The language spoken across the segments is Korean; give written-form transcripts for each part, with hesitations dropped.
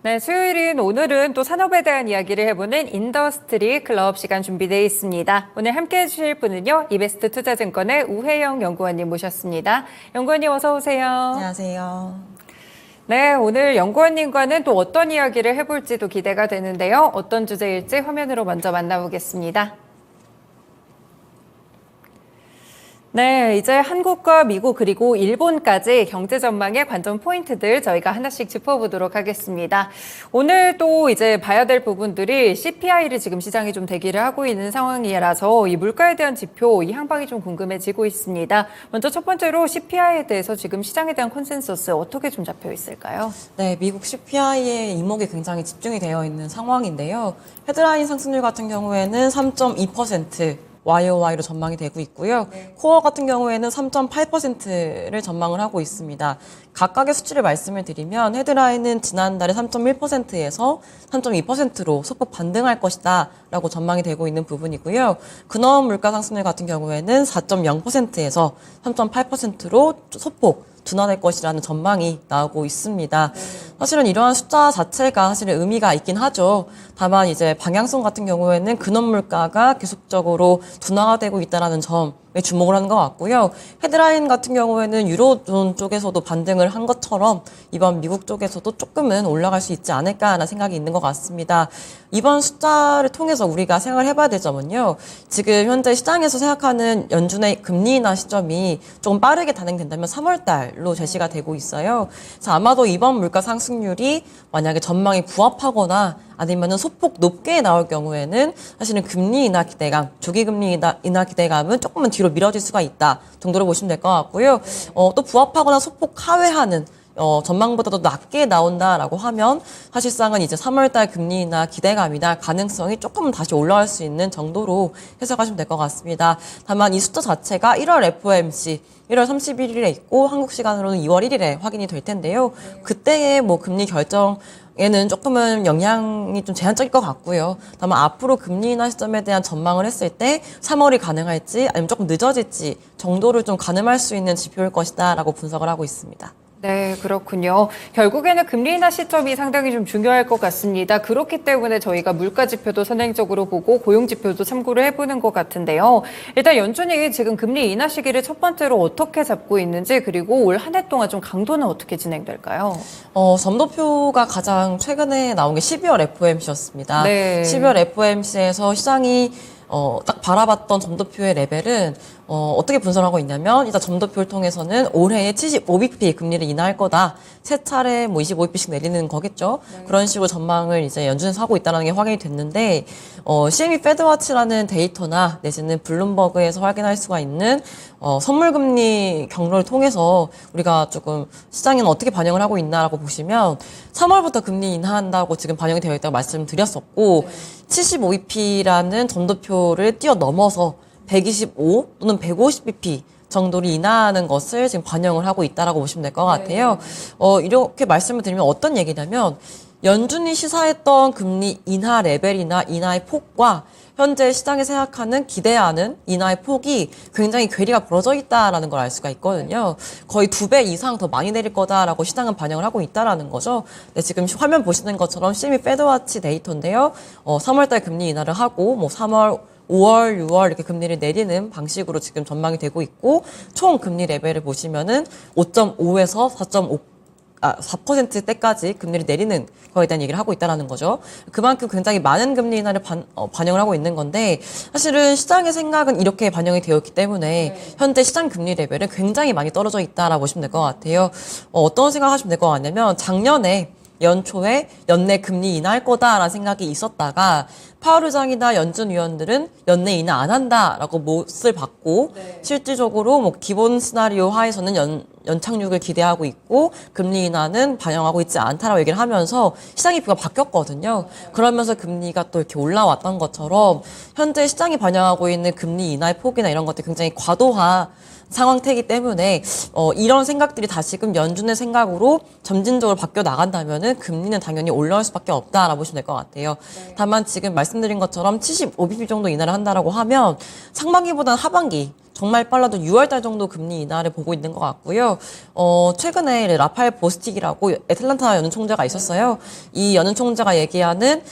네, 수요일인 오늘은 또 산업에 대한 이야기를 해보는 인더스트리 클럽 시간 준비되어 있습니다. 오늘 함께 해주실 분은요, 이베스트 투자증권의 우혜영 연구원님 모셨습니다. 연구원님 어서 오세요. 안녕하세요. 네, 오늘 연구원님과는 또 어떤 이야기를 해볼지도 기대가 되는데요. 어떤 주제일지 화면으로 먼저 만나보겠습니다. 네, 이제 한국과 미국 그리고 일본까지 경제 전망의 관전 포인트들 저희가 하나씩 짚어보도록 하겠습니다. 오늘 또 이제 봐야 될 부분들이 CPI를 지금 시장이 좀 대기를 하고 있는 상황이라서 이 물가에 대한 지표, 이 향방이 좀 궁금해지고 있습니다. 먼저 첫 번째로 CPI에 대해서 지금 시장에 대한 컨센서스 어떻게 좀 잡혀 있을까요? 네, 미국 CPI의 이목이 굉장히 집중이 되어 있는 상황인데요. 헤드라인 상승률 같은 경우에는 3.2%, YOY로 전망이 되고 있고요. 코어 같은 경우에는 3.8%를 전망을 하고 있습니다. 각각의 수치를 말씀을 드리면 헤드라인은 지난달에 3.1%에서 3.2%로 소폭 반등할 것이다 라고 전망이 되고 있는 부분이고요. 근원 물가 상승률 같은 경우에는 4.0%에서 3.8%로 소폭 둔화될 것이라는 전망이 나오고 있습니다. 사실은 이러한 숫자 자체가 사실은 의미가 있긴 하죠. 다만 이제 방향성 같은 경우에는 근원 물가가 계속적으로 둔화가 되고 있다는 점에 주목을 하는 것 같고요. 헤드라인 같은 경우에는 유로존 쪽에서도 반등을 한 것처럼 이번 미국 쪽에서도 조금은 올라갈 수 있지 않을까라는 생각이 있는 것 같습니다. 이번 숫자를 통해서 우리가 생각을 해봐야 될 점은요. 지금 현재 시장에서 생각하는 연준의 금리 인하 시점이 조금 빠르게 단행된다면 3월 달로 제시가 되고 있어요. 그래서 아마도 이번 물가 상승률이 만약에 전망이 부합하거나 아니면은 소폭 높게 나올 경우에는 사실은 금리 인하 기대감, 조기 금리 인하 기대감은 조금은 뒤로 미뤄질 수가 있다 정도로 보시면 될 것 같고요. 또 부합하거나 소폭 하회하는 전망보다도 낮게 나온다라고 하면 사실상은 이제 3월달 금리 인하 기대감이나 가능성이 조금은 다시 올라갈 수 있는 정도로 해석하시면 될 것 같습니다. 다만 이 숫자 자체가 1월 FOMC 1월 31일에 있고 한국 시간으로는 2월 1일에 확인이 될 텐데요. 그때의 뭐 금리 결정에는 조금은 영향이 좀 제한적일 것 같고요. 다만 앞으로 금리 인하 시점에 대한 전망을 했을 때 3월이 가능할지 아니면 조금 늦어질지 정도를 좀 가늠할 수 있는 지표일 것이다라고 분석을 하고 있습니다. 네, 그렇군요. 결국에는 금리 인하 시점이 상당히 좀 중요할 것 같습니다. 그렇기 때문에 저희가 물가 지표도 선행적으로 보고 고용 지표도 참고를 해보는 것 같은데요. 일단 연준이 지금 금리 인하 시기를 첫 번째로 어떻게 잡고 있는지 그리고 올 한 해 동안 좀 강도는 어떻게 진행될까요? 점도표가 가장 최근에 나온 게 12월 FOMC였습니다. 네. 12월 FOMC에서 시장이 딱 바라봤던 점도표의 레벨은 어떻게 분석하고 있냐면 일단 점도표를 통해서는 올해에 75bp 금리를 인하할 거다. 세 차례 뭐 25bp씩 내리는 거겠죠. 네. 그런 식으로 전망을 이제 연준에서 하고 있다는 게 확인이 됐는데 CME 페드와치라는 데이터나 내지는 블룸버그에서 확인할 수가 있는 선물금리 경로를 통해서 우리가 조금 시장에는 어떻게 반영을 하고 있나라고 보시면 3월부터 금리 인하한다고 지금 반영이 되어 있다고 말씀드렸었고 네. 75bp라는 점도표를 뛰어넘어서 125 또는 150bp 정도를 인하하는 것을 지금 반영을 하고 있다라고 보시면 될 것 같아요. 이렇게 말씀을 드리면 어떤 얘기냐면 연준이 시사했던 금리 인하 레벨이나 인하의 폭과 현재 시장이 생각하는 기대하는 인하의 폭이 굉장히 괴리가 벌어져 있다라는 걸 알 수가 있거든요. 거의 2배 이상 더 많이 내릴 거다라고 시장은 반영을 하고 있다라는 거죠. 네, 지금 화면 보시는 것처럼 CME 페드와치 데이터인데요. 3월달 금리 인하를 하고 뭐 3월 5월, 6월 이렇게 금리를 내리는 방식으로 지금 전망이 되고 있고 총 금리 레벨을 보시면은 5.5에서 4%대까지 금리를 내리는 거에 대한 얘기를 하고 있다는 거죠. 그만큼 굉장히 많은 금리 인하를 반영을 하고 있는 건데 사실은 시장의 생각은 이렇게 반영이 되어 있기 때문에 현재 시장 금리 레벨은 굉장히 많이 떨어져 있다라고 보시면 될 것 같아요. 어떤 생각하시면 될 것 같냐면 작년에 연초에 연내 금리 인하할 거다라는 생각이 있었다가 파월 의장이나 연준 위원들은 연내 인하 안 한다라고 못을 받고 실질적으로 뭐 기본 시나리오 하에서는 연착륙을 기대하고 있고 금리 인하는 반영하고 있지 않다라고 얘기를 하면서 시장의 뷰가 바뀌었거든요. 그러면서 금리가 또 이렇게 올라왔던 것처럼 현재 시장이 반영하고 있는 금리 인하의 폭이나 이런 것들이 굉장히 과도한 상황태이기 때문에 이런 생각들이 다시금 연준의 생각으로 점진적으로 바뀌어 나간다면은 금리는 당연히 올라올 수밖에 없다라고 보시면 될 것 같아요. 다만 지금 말씀드린 것처럼 75bp 정도 인하를 한다라고 하면 상반기보다는 하반기 정말 빨라도 6월달 정도 금리 인하를 보고 있는 것 같고요. 최근에 라파엘 보스틱이라고 애틀란타 연은 총재가 있었어요. 이 연은 총재가 얘기하는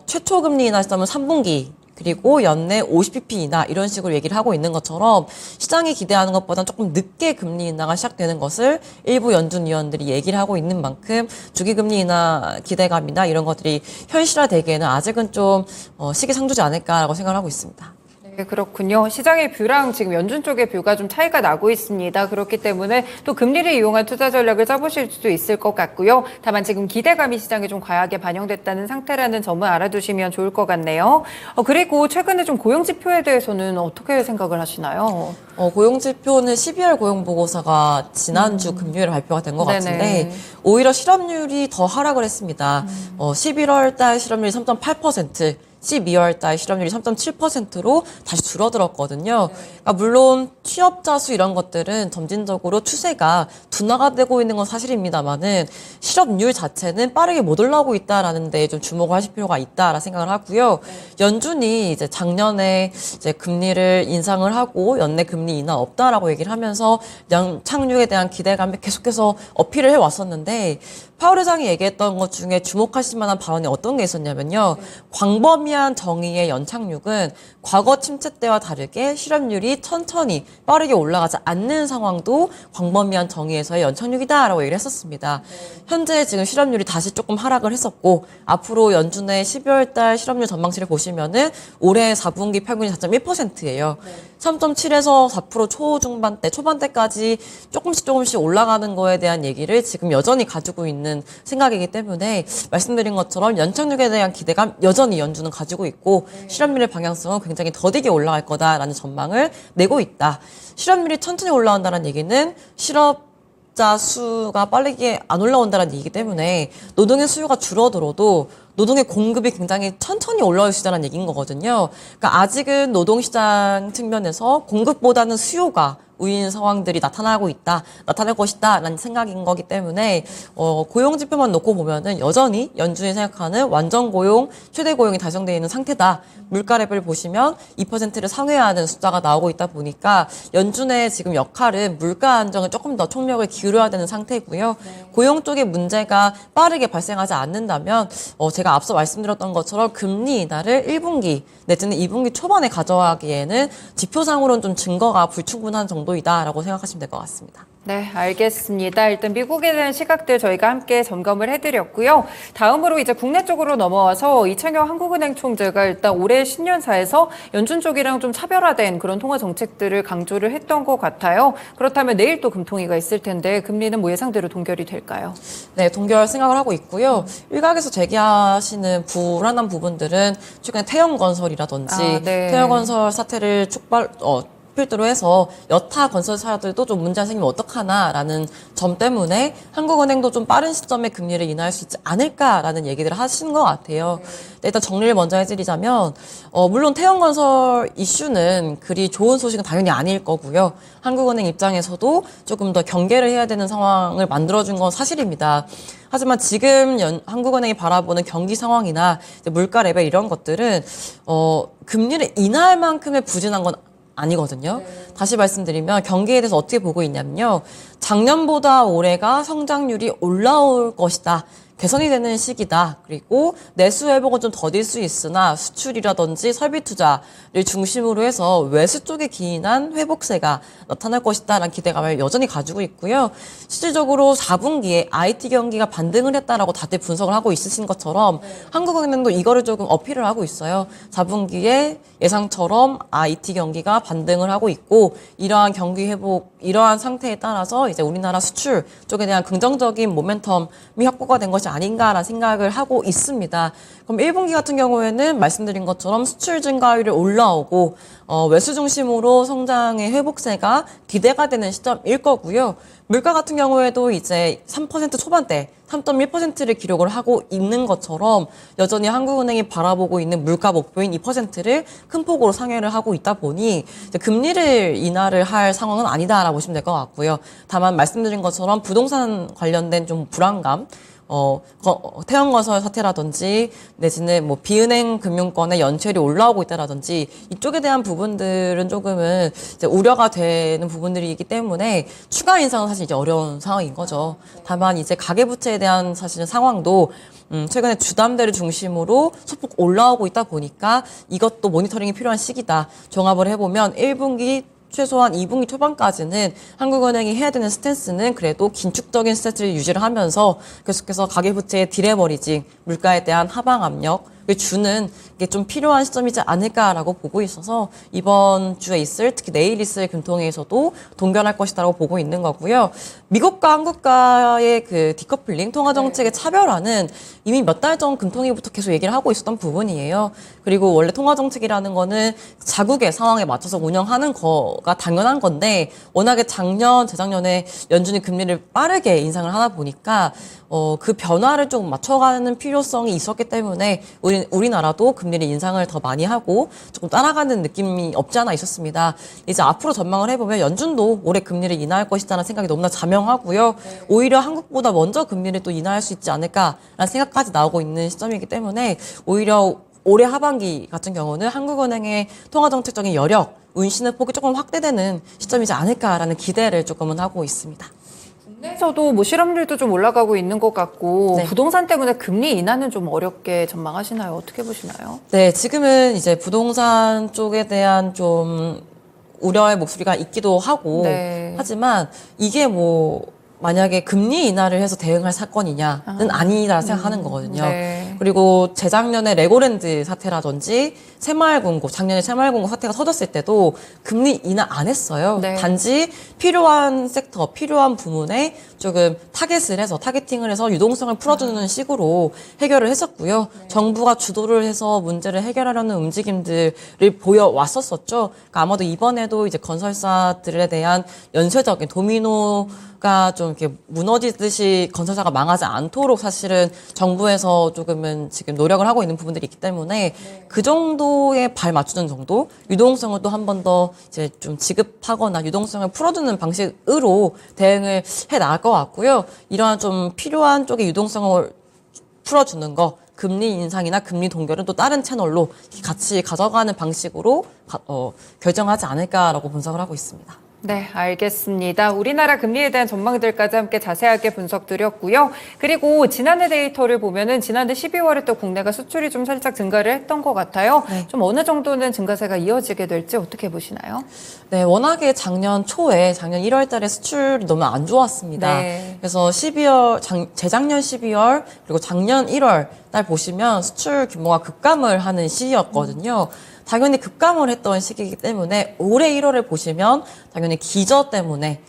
최초 금리 인하 시점은 3분기. 그리고 연내 50bp 인하 이런 식으로 얘기를 하고 있는 것처럼 시장이 기대하는 것보다는 조금 늦게 금리 인하가 시작되는 것을 일부 연준 위원들이 얘기를 하고 있는 만큼 주기 금리 인하 기대감이나 이런 것들이 현실화되기에는 아직은 좀 시기상조지 않을까라고 생각을 하고 있습니다. 네, 그렇군요. 시장의 뷰랑 지금 연준 쪽의 뷰가 좀 차이가 나고 있습니다. 그렇기 때문에 또 금리를 이용한 투자 전략을 짜보실 수도 있을 것 같고요. 다만 지금 기대감이 시장에 좀 과하게 반영됐다는 상태라는 점은 알아두시면 좋을 것 같네요. 그리고 최근에 좀 고용 지표에 대해서는 어떻게 생각을 하시나요? 고용 지표는 12월 고용 보고서가 지난주 금요일에 발표가 된 것 같은데 오히려 실업률이 더 하락을 했습니다. 11월 달 실업률이 3.8%, 12월 달 실업률이 3.7%로 다시 줄어들었거든요. 그러니까 물론 취업자 수 이런 것들은 점진적으로 추세가 둔화가 되고 있는 건 사실입니다만은 실업률 자체는 빠르게 못 올라오고 있다라는 데 좀 주목을 하실 필요가 있다라 생각을 하고요. 연준이 이제 작년에 이제 금리를 인상을 하고 연내 금리 인하 없다라고 얘기를 하면서 연착륙에 대한 기대감을 계속해서 어필을 해 왔었는데 파월 의장이 얘기했던 것 중에 주목하실 만한 발언이 어떤 게 있었냐면요. 광범위한 정의의 연착륙은 과거 침체 때와 다르게 실업률이 천천히 빠르게 올라가지 않는 상황도 광범위한 정의에서의 연착륙이다라고 얘기를 했었습니다. 현재 지금 실업률이 다시 조금 하락을 했었고 앞으로 연준의 12월 달 실업률 전망치를 보시면은 올해 4분기 평균이 4.1%예요. 3.7에서 4% 초중반대, 초반대까지 조금씩 올라가는 거에 대한 얘기를 지금 여전히 가지고 있는 생각이기 때문에 말씀드린 것처럼 연착륙에 대한 기대감 여전히 연준은 가지고 있고 실업률의 방향성은 굉장히 더디게 올라갈 거다라는 전망을 내고 있다. 실업률이 천천히 올라온다는 얘기는 실업자 수가 빠르게 안 올라온다는 얘기이기 때문에 노동의 수요가 줄어들어도 노동의 공급이 굉장히 천천히 올라올 수 있다는 얘기인 거거든요. 그러니까 아직은 노동시장 측면에서 공급보다는 수요가 우위인 상황들이 나타날 것이다 라는 생각인 거기 때문에 고용 지표만 놓고 보면은 여전히 연준이 생각하는 완전 고용, 최대 고용이 달성되어 있는 상태다. 물가 랩을 보시면 2%를 상회하는 숫자가 나오고 있다 보니까 연준의 지금 역할은 물가 안정에 조금 더 총력을 기울여야 되는 상태고요. 고용 쪽에 문제가 빠르게 발생하지 않는다면 제가 앞서 말씀드렸던 것처럼 금리 인하를 1분기 내지는 2분기 초반에 가져가기에는 지표상으로는 좀 증거가 불충분한 정도이다라고 생각하시면 될 것 같습니다. 네, 알겠습니다. 일단 미국에 대한 시각들 저희가 함께 점검을 해드렸고요. 다음으로 이제 국내 쪽으로 넘어와서 이창용 한국은행 총재가 일단 올해 신년사에서 연준 쪽이랑 좀 차별화된 그런 통화 정책들을 강조를 했던 것 같아요. 그렇다면 내일 또 금통위가 있을 텐데 금리는 뭐 예상대로 동결이 될까요? 네, 동결 생각을 하고 있고요. 일각에서 제기하시는 불안한 부분들은 최근에 태영건설이라든지 태영건설 사태를 필두로 해서 여타 건설사들도 좀 문제가 생기면 어떡하나라는 점 때문에 한국은행도 좀 빠른 시점에 금리를 인하할 수 있지 않을까라는 얘기들을 하시는 것 같아요. 일단 정리를 먼저 해드리자면 물론 태영건설 이슈는 그리 좋은 소식은 당연히 아닐 거고요. 한국은행 입장에서도 조금 더 경계를 해야 되는 상황을 만들어준 건 사실입니다. 하지만 지금 한국은행이 바라보는 경기 상황이나 물가 레벨 이런 것들은 금리를 인하할 만큼의 부진한 건 아니거든요. 다시 말씀드리면 경기에 대해서 어떻게 보고 있냐면요. 작년보다 올해가 성장률이 올라올 것이다. 개선이 되는 시기다. 그리고 내수 회복은 좀 더딜 수 있으나 수출이라든지 설비 투자를 중심으로 해서 외수 쪽에 기인한 회복세가 나타날 것이다라는 기대감을 여전히 가지고 있고요. 실질적으로 4분기에 IT 경기가 반등을 했다라고 다들 분석을 하고 있으신 것처럼 한국은행도 이거를 조금 어필을 하고 있어요. 4분기에 예상처럼 IT 경기가 반등을 하고 있고 이러한 경기 회복, 이러한 상태에 따라서 이제 우리나라 수출 쪽에 대한 긍정적인 모멘텀이 확보가 된 것이 아닌가라는 생각을 하고 있습니다. 그럼 1분기 같은 경우에는 말씀드린 것처럼 수출 증가율이 올라오고 외수 중심으로 성장의 회복세가 기대가 되는 시점일 거고요. 물가 같은 경우에도 이제 3% 초반대 3.1%를 기록을 하고 있는 것처럼 여전히 한국은행이 바라보고 있는 물가 목표인 2%를 큰 폭으로 상회를 하고 있다 보니 이제 금리를 인하를 할 상황은 아니다라고 보시면 될 것 같고요. 다만 말씀드린 것처럼 부동산 관련된 좀 불안감, 태형건설 사태라든지 내지는 뭐 비은행 금융권의 연체율이 올라오고 있다라든지 이쪽에 대한 부분들은 조금은 이제 우려가 되는 부분들이기 때문에 추가 인상은 사실 이제 어려운 상황인 거죠. 다만 이제 가계부채에 대한 사실은 상황도 최근에 주담대를 중심으로 소폭 올라오고 있다 보니까 이것도 모니터링이 필요한 시기다. 종합을 해보면 1분기 최소한 2분기 초반까지는 한국은행이 해야 되는 스탠스는 그래도 긴축적인 스탠스를 유지를 하면서 계속해서 가계부채의 딜레버리징, 물가에 대한 하방 압력을 주는 게 좀 필요한 시점이지 않을까라고 보고 있어서 이번 주에 있을, 특히 내일 있을 금통위에서도 동결할 것이다라고 보고 있는 거고요. 미국과 한국과의 그 디커플링, 통화정책의 차별화는 이미 몇 달 전 금통위부터 계속 얘기를 하고 있었던 부분이에요. 그리고 원래 통화정책이라는 거는 자국의 상황에 맞춰서 운영하는 거가 당연한 건데 워낙에 작년, 재작년에 연준이 금리를 빠르게 인상을 하다 보니까 그 변화를 좀 맞춰가는 필요성이 있었기 때문에 우리나라도 금리를 인상을 더 많이 하고 조금 따라가는 느낌이 없지 않아 있었습니다. 이제 앞으로 전망을 해보면 연준도 올해 금리를 인하할 것이라는 생각이 너무나 자명하고요. 오히려 한국보다 먼저 금리를 또 인하할 수 있지 않을까라는 생각까지 나오고 있는 시점이기 때문에 오히려 올해 하반기 같은 경우는 한국은행의 통화정책적인 여력, 운신의 폭이 조금 확대되는 시점이지 않을까라는 기대를 조금은 하고 있습니다. 국내에서도 뭐 실업률도 좀 올라가고 있는 것 같고 네. 부동산 때문에 금리 인하는 좀 어렵게 전망하시나요? 어떻게 보시나요? 네, 지금은 이제 부동산 쪽에 대한 좀 우려의 목소리가 있기도 하고 네. 하지만 이게 뭐 만약에 금리 인하를 해서 대응할 사건이냐는 아니라 생각하는 거거든요. 네. 그리고 재작년에 레고랜드 사태라든지 새마을금고, 작년에 새마을금고 사태가 터졌을 때도 금리 인하 안 했어요. 네. 단지 필요한 섹터, 필요한 부문에 조금 타겟팅을 해서 유동성을 풀어주는 식으로 해결을 했었고요. 정부가 주도를 해서 문제를 해결하려는 움직임들을 보여왔었었죠. 그러니까 아마도 이번에도 이제 건설사들에 대한 연쇄적인 도미노가 좀 이렇게 무너지듯이 건설사가 망하지 않도록 사실은 정부에서 조금은 지금 노력을 하고 있는 부분들이 있기 때문에 그 정도에 발 맞추는 정도 유동성을 또 한 번 더 이제 좀 지급하거나 유동성을 풀어주는 방식으로 대응을 해 나갈 것 같고요. 이러한 좀 필요한 쪽의 유동성을 풀어주는 거 금리 인상이나 금리 동결은 또 다른 채널로 같이 가져가는 방식으로 결정하지 않을까라고 분석을 하고 있습니다. 네, 알겠습니다. 우리나라 금리에 대한 전망들까지 함께 자세하게 분석 드렸고요. 그리고 지난해 데이터를 보면은 지난해 12월에 또 국내가 수출이 좀 살짝 증가를 했던 것 같아요. 네. 좀 어느 정도는 증가세가 이어지게 될지 어떻게 보시나요? 네, 워낙에 작년 1월 달에 수출이 너무 안 좋았습니다. 네. 그래서 재작년 12월 그리고 작년 1월 달 보시면 수출 규모가 급감을 하는 시기였거든요. 당연히 급감을 했던 시기이기 때문에 올해 1월을 보시면 당연히 기저 때문에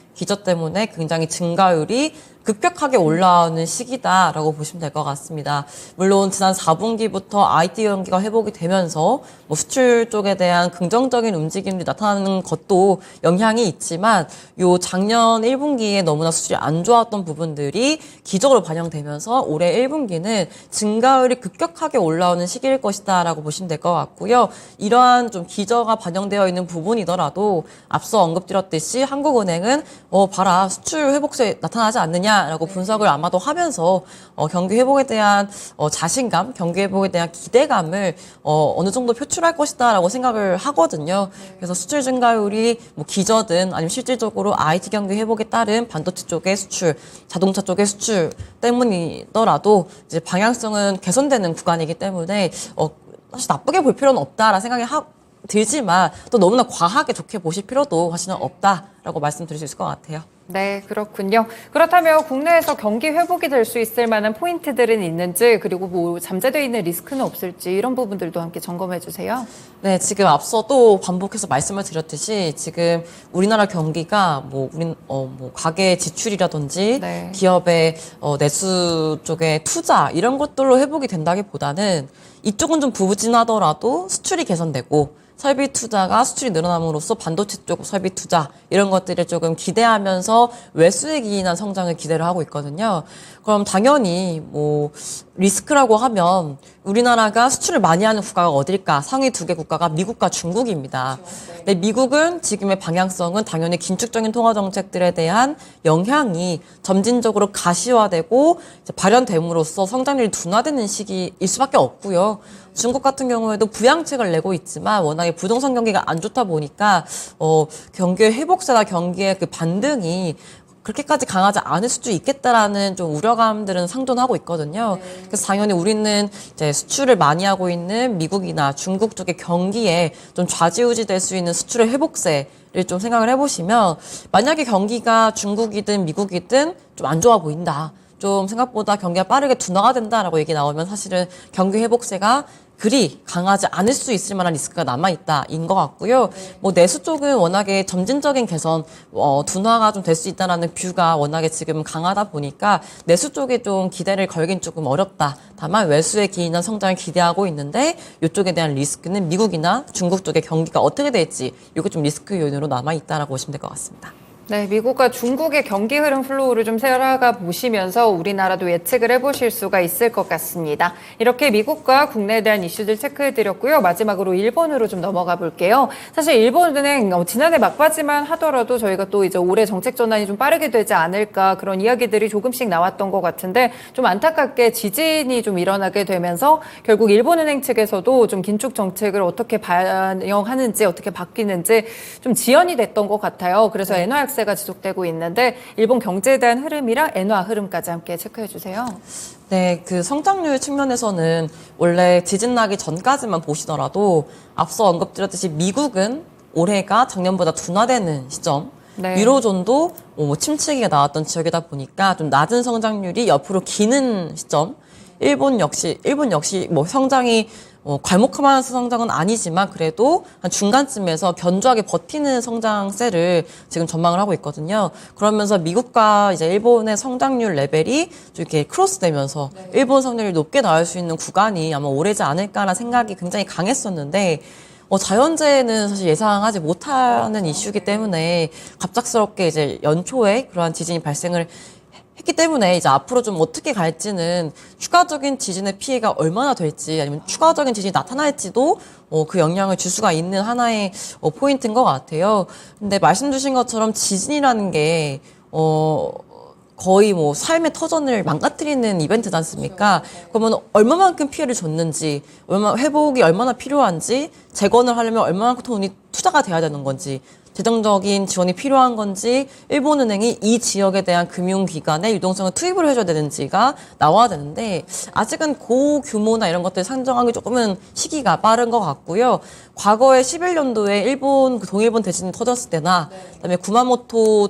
굉장히 증가율이 급격하게 올라오는 시기다라고 보시면 될 것 같습니다. 물론 지난 4분기부터 IT 경기가 회복이 되면서 뭐 수출 쪽에 대한 긍정적인 움직임이 나타나는 것도 영향이 있지만 요 작년 1분기에 너무나 수출이 안 좋았던 부분들이 기저로 반영되면서 올해 1분기는 증가율이 급격하게 올라오는 시기일 것이다라고 보시면 될 것 같고요. 이러한 좀 기저가 반영되어 있는 부분이더라도 앞서 언급드렸듯이 한국은행은 봐라 수출 회복세 나타나지 않느냐라고 분석을 아마도 하면서 경기 회복에 대한 자신감, 경기 회복에 대한 기대감을 어느 정도 표출할 것이다라고 생각을 하거든요. 그래서 수출 증가율이 뭐 기저든 아니면 실질적으로 IT 경기 회복에 따른 반도체 쪽의 수출, 자동차 쪽의 수출 때문이더라도 이제 방향성은 개선되는 구간이기 때문에 사실 나쁘게 볼 필요는 없다라는 생각이 들지만 또 너무나 과하게 좋게 보실 필요도 사실은 없다라고 말씀드릴 수 있을 것 같아요. 네, 그렇군요. 그렇다면 국내에서 경기 회복이 될 수 있을 만한 포인트들은 있는지, 그리고 뭐 잠재되어 있는 리스크는 없을지 이런 부분들도 함께 점검해 주세요. 네, 지금 앞서 또 반복해서 말씀을 드렸듯이 지금 우리나라 경기가 뭐 가계 지출이라든지 네. 기업의 내수 쪽의 투자 이런 것들로 회복이 된다기보다는 이쪽은 좀 부진하더라도 수출이 개선되고 설비 투자가 수출이 늘어남으로써 반도체 쪽 설비 투자 이런 것들을 조금 기대하면서 외수에 기인한 성장을 기대를 하고 있거든요. 그럼 당연히 뭐 리스크라고 하면 우리나라가 수출을 많이 하는 국가가 어딜까? 상위 두 개 국가가 미국과 중국입니다. 근데 미국은 지금의 방향성은 당연히 긴축적인 통화 정책들에 대한 영향이 점진적으로 가시화되고 발현됨으로써 성장률이 둔화되는 시기일 수밖에 없고요. 중국 같은 경우에도 부양책을 내고 있지만 워낙에 부동산 경기가 안 좋다 보니까 경기의 회복세나 경기의 그 반등이 그렇게까지 강하지 않을 수도 있겠다라는 좀 우려감들은 상존하고 있거든요. 그래서 당연히 우리는 이제 수출을 많이 하고 있는 미국이나 중국 쪽의 경기에 좀 좌지우지 될 수 있는 수출의 회복세를 좀 생각을 해보시면 만약에 경기가 중국이든 미국이든 좀 안 좋아 보인다. 좀 생각보다 경기가 빠르게 둔화가 된다라고 얘기 나오면 사실은 경기 회복세가 그리 강하지 않을 수 있을 만한 리스크가 남아있다인 것 같고요. 뭐 내수 쪽은 워낙에 점진적인 개선, 둔화가 좀 될 수 있다라는 뷰가 워낙에 지금 강하다 보니까 내수 쪽에 좀 기대를 걸긴 조금 어렵다. 다만 외수에 기인한 성장을 기대하고 있는데 이쪽에 대한 리스크는 미국이나 중국 쪽의 경기가 어떻게 될지 이게 좀 리스크 요인으로 남아있다라고 보시면 될 것 같습니다. 네, 미국과 중국의 경기 흐름 플로우를 좀 살아가 보시면서 우리나라도 예측을 해보실 수가 있을 것 같습니다. 이렇게 미국과 국내에 대한 이슈들 체크해드렸고요. 마지막으로 일본으로 좀 넘어가 볼게요. 사실 일본은행 지난해 막바지만 하더라도 저희가 또 이제 올해 정책 전환이 좀 빠르게 되지 않을까 그런 이야기들이 조금씩 나왔던 것 같은데 좀 안타깝게 지진이 좀 일어나게 되면서 결국 일본은행 측에서도 좀 긴축 정책을 어떻게 반영하는지 어떻게 바뀌는지 좀 지연이 됐던 것 같아요. 그래서 엔화 약세가 지속되고 있는데 일본 경제에 대한 흐름이랑 엔화 흐름까지 함께 체크해 주세요. 네, 그 성장률 측면에서는 원래 지진 나기 전까지만 보시더라도 앞서 언급드렸듯이 미국은 올해가 작년보다 둔화되는 시점, 네. 유로존도 뭐 침체기가 나왔던 지역이다 보니까 좀 낮은 성장률이 옆으로 기는 시점, 일본 역시 뭐 성장이 괄목하면서 성장은 아니지만 그래도 한 중간쯤에서 견조하게 버티는 성장세를 지금 전망을 하고 있거든요. 그러면서 미국과 이제 일본의 성장률 레벨이 좀 이렇게 크로스되면서 일본 성장률이 높게 나올 수 있는 구간이 아마 오래지 않을까라는 생각이 굉장히 강했었는데 자연재해는 사실 예상하지 못하는 이슈이기 때문에 갑작스럽게 이제 연초에 그러한 지진이 발생을 했기 때문에 이제 앞으로 좀 어떻게 갈지는 추가적인 지진의 피해가 얼마나 될지 아니면 추가적인 지진이 나타날지도 그 영향을 줄 수가 있는 하나의 포인트인 것 같아요. 근데 말씀 주신 것처럼 지진이라는 게 거의 뭐 삶의 터전을 망가뜨리는 이벤트지 않습니까? 그러면 얼마만큼 피해를 줬는지, 회복이 얼마나 필요한지, 재건을 하려면 얼마만큼 돈이 투자가 돼야 되는 건지, 재정적인 지원이 필요한 건지 일본은행이 이 지역에 대한 금융기관에 유동성을 투입을 해줘야 되는지가 나와야 되는데 아직은 그 규모나 이런 것들 상정하기 조금은 시기가 빠른 것 같고요. 과거에 11년도에 일본 동일본 대진이 터졌을 때나 그다음에 구마모토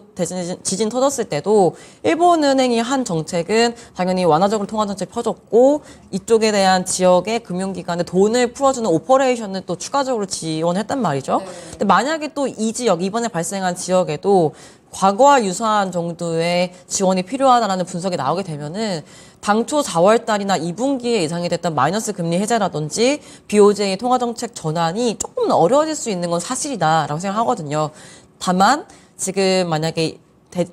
지진 터졌을 때도 일본은행이 한 정책은 당연히 완화적으로 통화정책 펴줬고 이쪽에 대한 지역의 금융기관에 돈을 풀어주는 오퍼레이션을 또 추가적으로 지원했단 말이죠. 근데 만약에 또 이 지역 이번에 발생한 지역에도 과거와 유사한 정도의 지원이 필요하다는 분석이 나오게 되면은 당초 4월 달이나 2분기에 예상이 됐던 마이너스 금리 해제라든지 BOJ 통화정책 전환이 조금 어려워질 수 있는 건 사실이다라고 생각하거든요. 다만 지금 만약에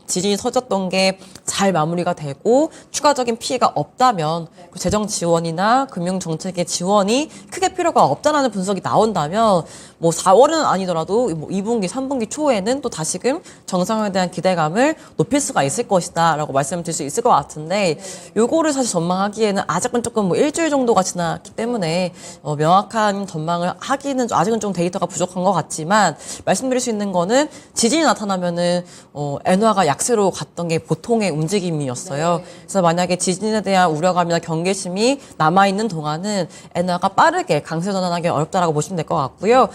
지진이 터졌던 게 잘 마무리가 되고 추가적인 피해가 없다면 그 재정 지원이나 금융 정책의 지원이 크게 필요가 없다라는 분석이 나온다면 뭐 4월은 아니더라도 뭐 2분기, 3분기 초에는 또 다시금 정상에 대한 기대감을 높일 수가 있을 것이다라고 말씀드릴 수 있을 것 같은데 요거를 사실 전망하기에는 아직은 조금 뭐 일주일 정도가 지났기 때문에 명확한 전망을 하기는 아직은 좀 데이터가 부족한 것 같지만 말씀드릴 수 있는 거는 지진이 나타나면은 엔화가 약세로 갔던 게 보통의 움직임이었어요. 그래서 만약에 지진에 대한 우려감이나 경계심이 남아있는 동안은 엔화가 빠르게 강세 전환하기 어렵다라고 보시면 될 것 같고요.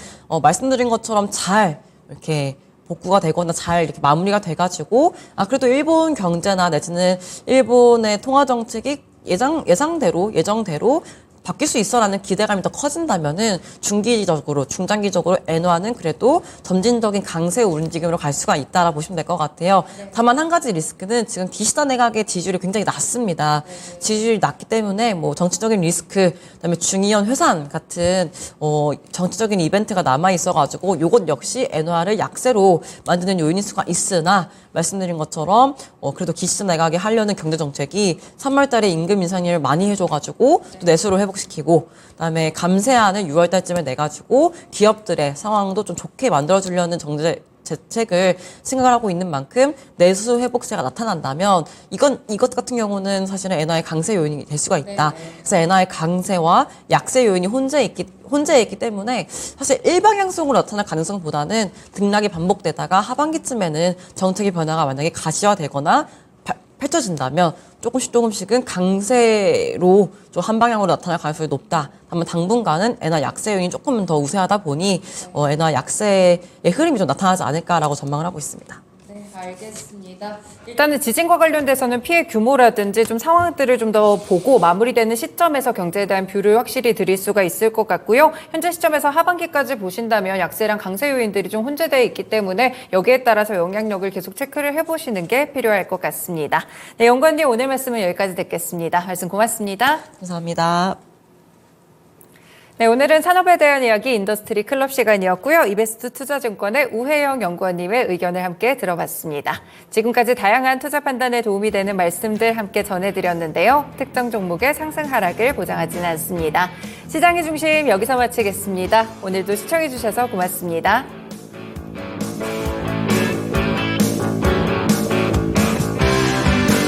말씀드린 것처럼 잘 이렇게 복구가 되거나 잘 이렇게 마무리가 돼가지고 그래도 일본 경제나 내지는 일본의 통화 정책이 예정대로 바뀔 수 있어라는 기대감이 더 커진다면은 중기적으로, 중장기적으로 엔화는 그래도 점진적인 강세 움직임으로 갈 수가 있다라고 보시면 될 것 같아요. 다만 한 가지 리스크는 지금 기시다 내각의 지지율이 굉장히 낮습니다. 지지율이 낮기 때문에 뭐 정치적인 리스크, 그다음에 중의원 회산 같은 정치적인 이벤트가 남아 있어가지고 요것 역시 엔화를 약세로 만드는 요인일 수가 있으나 말씀드린 것처럼 그래도 기시다 내각이 하려는 경제 정책이 3월달에 임금 인상을 많이 해줘가지고 또 내수를 회복시키고 그다음에 감세안을 6월달쯤에 내가지고 기업들의 상황도 좀 좋게 만들어주려는 정책 대책을 생각을 하고 있는 만큼 내수 회복세가 나타난다면 이것 같은 경우는 사실은 엔화의 강세 요인이 될 수가 있다. 그래서 엔화의 강세와 약세 요인이 혼재해 있기 때문에 사실 일방향성으로 나타날 가능성보다는 등락이 반복되다가 하반기쯤에는 정책의 변화가 만약에 가시화되거나 펼쳐진다면 조금씩은 강세로 좀 한 방향으로 나타날 가능성이 높다. 다만 당분간은 엔화 약세 요인이 조금은 더 우세하다 보니 엔화 약세의 흐름이 좀 나타나지 않을까라고 전망을 하고 있습니다. 네, 알겠습니다. 일단은 지진과 관련돼서는 피해 규모라든지 좀 상황들을 좀 더 보고 마무리되는 시점에서 경제에 대한 뷰를 확실히 드릴 수가 있을 것 같고요. 현재 시점에서 하반기까지 보신다면 약세랑 강세 요인들이 좀 혼재되어 있기 때문에 여기에 따라서 영향력을 계속 체크를 해보시는 게 필요할 것 같습니다. 네, 연구원님 오늘 말씀은 여기까지 듣겠습니다. 말씀 고맙습니다. 감사합니다. 네, 오늘은 산업에 대한 이야기 인더스트리 클럽 시간이었고요. 이베스트 투자증권의 우혜영 연구원님의 의견을 함께 들어봤습니다. 지금까지 다양한 투자 판단에 도움이 되는 말씀들 함께 전해드렸는데요. 특정 종목의 상승 하락을 보장하지는 않습니다. 시장의 중심 여기서 마치겠습니다. 오늘도 시청해주셔서 고맙습니다.